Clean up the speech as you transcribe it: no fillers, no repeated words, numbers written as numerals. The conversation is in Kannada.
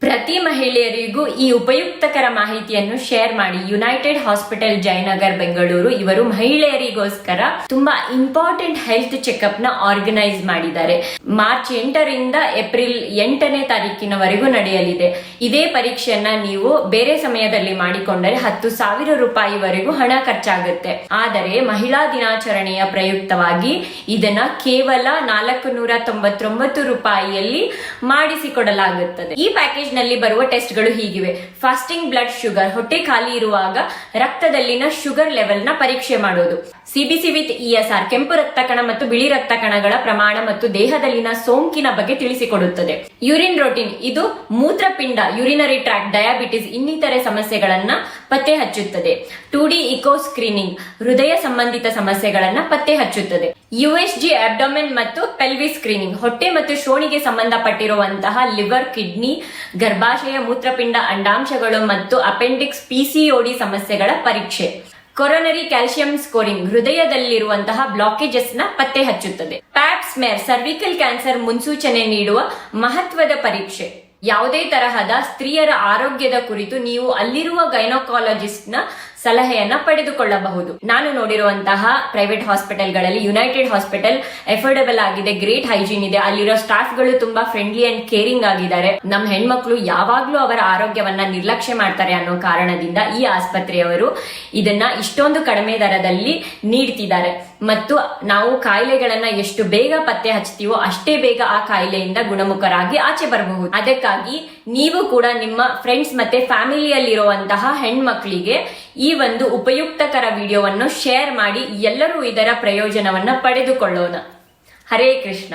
ಪ್ರತಿ ಮಹಿಳೆಯರಿಗೂ ಈ ಉಪಯುಕ್ತಕರ ಮಾಹಿತಿಯನ್ನು ಶೇರ್ ಮಾಡಿ. ಯುನೈಟೆಡ್ ಹಾಸ್ಪಿಟಲ್ ಜಯನಗರ್ ಬೆಂಗಳೂರು ಇವರು ಮಹಿಳೆಯರಿಗೋಸ್ಕರ ತುಂಬಾ ಇಂಪಾರ್ಟೆಂಟ್ ಹೆಲ್ತ್ ಚೆಕ್ಅಪ್ ನ ಆರ್ಗನೈಸ್ ಮಾಡಿದ್ದಾರೆ. ಮಾರ್ಚ್ 8ರಿಂದ ಏಪ್ರಿಲ್ 8ನೇ ತಾರೀಕಿನವರೆಗೂ ನಡೆಯಲಿದೆ. ಇದೇ ಪರೀಕ್ಷೆಯನ್ನ ನೀವು ಬೇರೆ ಸಮಯದಲ್ಲಿ ಮಾಡಿಕೊಂಡರೆ 10,000 ರೂಪಾಯಿವರೆಗೂ ಹಣ ಖರ್ಚಾಗುತ್ತೆ. ಆದರೆ ಮಹಿಳಾ ದಿನಾಚರಣೆಯ ಪ್ರಯುಕ್ತವಾಗಿ ಇದನ್ನ ಕೇವಲ 499 ರೂಪಾಯಿಯಲ್ಲಿ ಮಾಡಿಸಿಕೊಡಲಾಗುತ್ತದೆ. ಈ ಪ್ಯಾಕೇಜ್ ನಲ್ಲಿ ಬರುವ ಟೆಸ್ಟ್ ಗಳು ಹೀಗಿವೆ. ಫಾಸ್ಟಿಂಗ್ ಬ್ಲಡ್ ಶುಗರ್, ಹೊಟ್ಟೆ ಖಾಲಿ ಇರುವಾಗ ರಕ್ತದಲ್ಲಿನ ಶುಗರ್ ಲೆವೆಲ್ ನ ಪರೀಕ್ಷೆ ಮಾಡೋದು. ಸಿಬಿಸಿ ವಿತ್ ESR, ಕೆಂಪು ರಕ್ತ ಕಣ ಮತ್ತು ಬಿಳಿ ರಕ್ತ ಕಣಗಳ ಪ್ರಮಾಣ ಮತ್ತು ದೇಹದಲ್ಲಿನ ಸೋಂಕಿನ ಬಗ್ಗೆ ತಿಳಿಸಿಕೊಡುತ್ತದೆ. ಯೂರಿನ್ ರೋಟಿನ್, ಇದು ಮೂತ್ರಪಿಂಡ, ಯೂರಿನರಿ ಟ್ರ್ಯಾಕ್ಟ್, ಡಯಾಬಿಟಿಸ್ ಇನ್ನಿತರೆ ಸಮಸ್ಯೆಗಳನ್ನ ಪತ್ತೆ ಹಚ್ಚುತ್ತದೆ. 2D ಇಕೋ ಸ್ಕ್ರೀನಿಂಗ್, ಹೃದಯ ಸಂಬಂಧಿತ ಸಮಸ್ಯೆಗಳನ್ನ ಪತ್ತೆ ಹಚ್ಚುತ್ತದೆ. USG ಅಬ್ಡೋಮೆನ್ ಮತ್ತು ಪೆಲ್ವಿಸ್ ಸ್ಕ್ರೀನಿಂಗ್, ಹೊಟ್ಟೆ ಮತ್ತು ಶ್ರೋಣಿಗೆ ಸಂಬಂಧಪಟ್ಟಿರುವಂತಹ ಲಿವರ್, ಕಿಡ್ನಿ, ಗರ್ಭಾಶಯ, ಮೂತ್ರಪಿಂಡ, ಅಂಡಾಂಶಗಳು ಮತ್ತು ಅಪೆಂಡಿಕ್ಸ್, PCOD ಸಮಸ್ಯೆಗಳ ಪರೀಕ್ಷೆ. ಕೊರೊನರಿ ಕ್ಯಾಲ್ಸಿಯಂ ಸ್ಕೋರಿಂಗ್, ಹೃದಯದಲ್ಲಿರುವಂತಹ ಬ್ಲಾಕೇಜಸ್ ನ ಪತ್ತೆ ಹಚ್ಚುತ್ತದೆ. ಪ್ಯಾಪ್ ಸ್ಮೇರ್, ಸರ್ವಿಕಲ್ ಕ್ಯಾನ್ಸರ್ ಮುನ್ಸೂಚನೆ ನೀಡುವ ಮಹತ್ವದ ಪರೀಕ್ಷೆ. ಯಾವುದೇ ತರಹದ ಸ್ತ್ರೀಯರ ಆರೋಗ್ಯದ ಕುರಿತು ನೀವು ಅಲ್ಲಿರುವ ಗೈನಕಾಲಜಿಸ್ಟ್ ನ ಸಲಹೆಯನ್ನ ಪಡೆದುಕೊಳ್ಳಬಹುದು. ನಾನು ನೋಡಿರುವಂತಹ ಪ್ರೈವೇಟ್ ಹಾಸ್ಪಿಟಲ್ಗಳಲ್ಲಿ ಯುನೈಟೆಡ್ ಹಾಸ್ಪಿಟಲ್ ಎಫೋರ್ಡಬಲ್ ಆಗಿದೆ, ಗ್ರೇಟ್ ಹೈಜೀನ್ ಇದೆ, ಅಲ್ಲಿರೋ ಸ್ಟಾಫ್ ಗಳು ತುಂಬಾ ಫ್ರೆಂಡ್ಲಿ ಅಂಡ್ ಕೇರಿಂಗ್ ಆಗಿದ್ದಾರೆ. ನಮ್ಮ ಹೆಣ್ಮಕ್ಳು ಯಾವಾಗ್ಲೂ ಅವರ ಆರೋಗ್ಯವನ್ನ ನಿರ್ಲಕ್ಷ್ಯ ಮಾಡ್ತಾರೆ ಅನ್ನೋ ಕಾರಣದಿಂದ ಈ ಆಸ್ಪತ್ರೆಯವರು ಇದನ್ನ ಇಷ್ಟೊಂದು ಕಡಿಮೆ ದರದಲ್ಲಿ ನೀಡ್ತಿದ್ದಾರೆ. ಮತ್ತು ನಾವು ಕಾಯಿಲೆಗಳನ್ನ ಎಷ್ಟು ಬೇಗ ಪತ್ತೆ ಹಚ್ತೀವೋ ಅಷ್ಟೇ ಬೇಗ ಆ ಕಾಯಿಲೆಯಿಂದ ಗುಣಮುಖರಾಗಿ ಆಚೆ ಬರಬಹುದು. ಅದಕ್ಕಾಗಿ ನೀವು ಕೂಡ ನಿಮ್ಮ ಫ್ರೆಂಡ್ಸ್ ಮತ್ತೆ ಫ್ಯಾಮಿಲಿಯಲ್ಲಿರುವಂತಹ ಹೆಣ್ಮಕ್ಳಿಗೆ ಈ ಒಂದು ಉಪಯುಕ್ತಕರ ವಿಡಿಯೋವನ್ನು ಶೇರ್ ಮಾಡಿ ಎಲ್ಲರೂ ಇದರ ಪ್ರಯೋಜನವನ್ನ ಪಡೆದುಕೊಳ್ಳೋಣ. ಹರೇ ಕೃಷ್ಣ.